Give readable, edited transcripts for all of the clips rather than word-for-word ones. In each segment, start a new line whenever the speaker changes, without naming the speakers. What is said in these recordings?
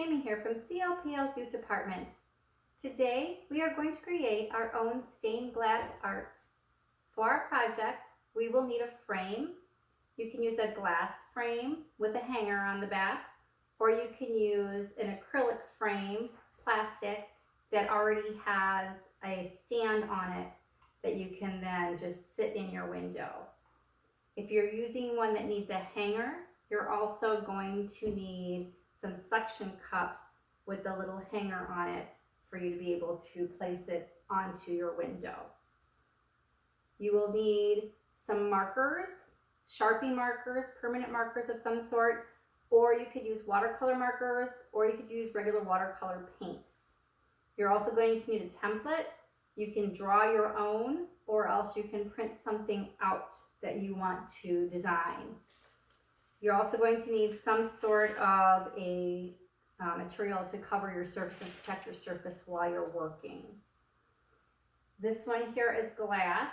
Jamie here from CLPL's Youth Department. Today we are going to create our own stained glass art. For our project we will need a frame. You can use a glass frame with a hanger on the back, or you can use an acrylic frame, plastic, that already has a stand on it that you can then just sit in your window. If you're using one that needs a hanger, you're also going to need some suction cups with a little hanger on it for you to be able to place it onto your window. You will need some markers, Sharpie markers, permanent markers of some sort, or you could use watercolor markers, or you could use regular watercolor paints. You're also going to need a template. You can draw your own, or else you can print something out that you want to design. You're also going to need some sort of a material to cover your surface and protect your surface while you're working. This one here is glass,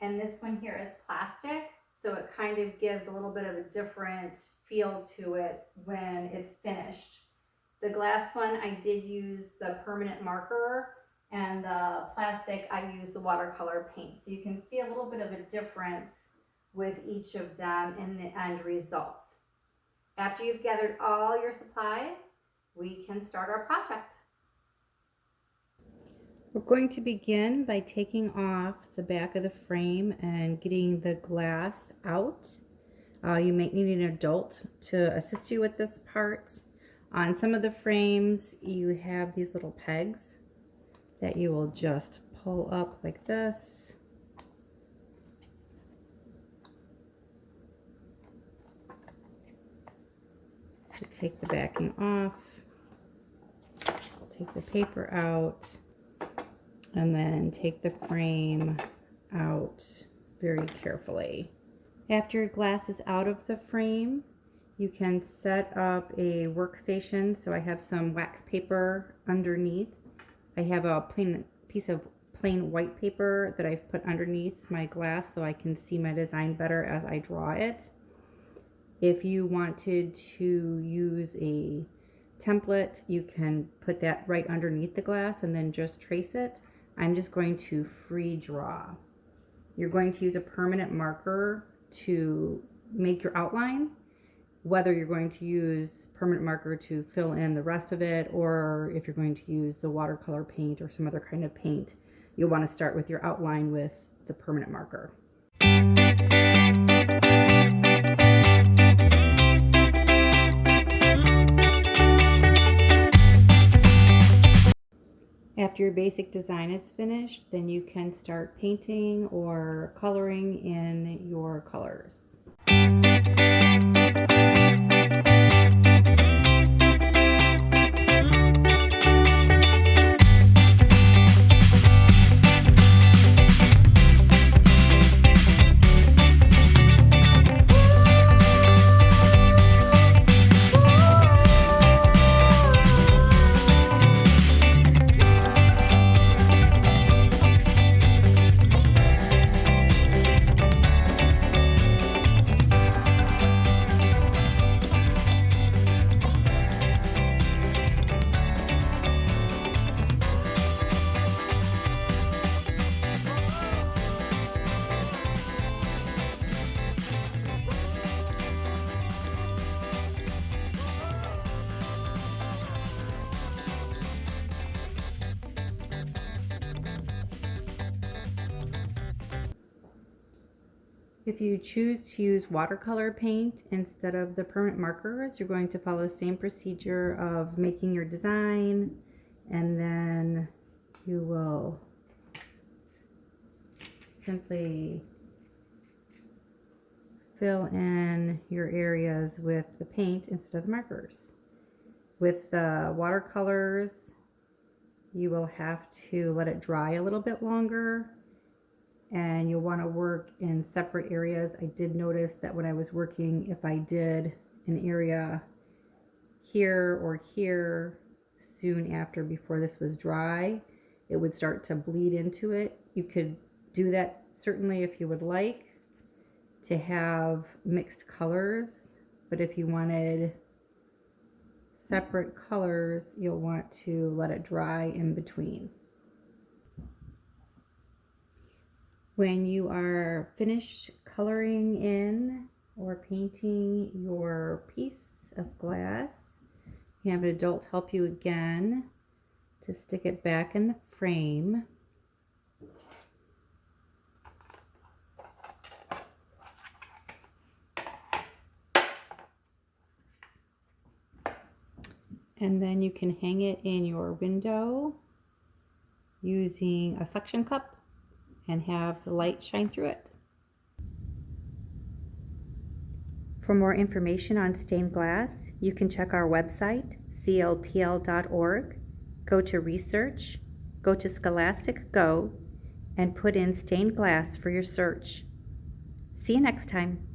and this one here is plastic, so it kind of gives a little bit of a different feel to it when it's finished. The glass one, I did use the permanent marker, and the plastic, I used the watercolor paint. So you can see a little bit of a difference with each of them in the end result. After you've gathered all your supplies, we can start our project. We're going to begin by taking off the back of the frame and getting the glass out. You may need an adult to assist you with this part. On some of the frames, you have these little pegs that you will just pull up like this. To take the backing off, take the paper out, and then take the frame out very carefully. After your glass is out of the frame, you can set up a workstation. So I have some wax paper underneath. I have a piece of plain white paper that I've put underneath my glass so I can see my design better as I draw it. If you wanted to use a template, you can put that right underneath the glass and then just trace it. I'm just going to free draw. You're going to use a permanent marker to make your outline, whether you're going to use permanent marker to fill in the rest of it, or if you're going to use the watercolor paint or some other kind of paint, you'll want to start with your outline with the permanent marker. After your basic design is finished, then you can start painting or coloring in your colors. If you choose to use watercolor paint instead of the permanent markers, you're going to follow the same procedure of making your design, and then you will simply fill in your areas with the paint instead of the markers. With the watercolors, you will have to let it dry a little bit longer, and you'll want to work in separate areas. I did notice that when I was working, if I did an area here or here soon after, before this was dry, it would start to bleed into it. You could do that certainly if you would like to have mixed colors, but if you wanted separate colors, you'll want to let it dry in between. When you are finished coloring in or painting your piece of glass, you have an adult help you again to stick it back in the frame. And then you can hang it in your window using a suction cup and have the light shine through it. For more information on stained glass, you can check our website, clpl.org, go to Research, go to Scholastic Go, and put in stained glass for your search. See you next time.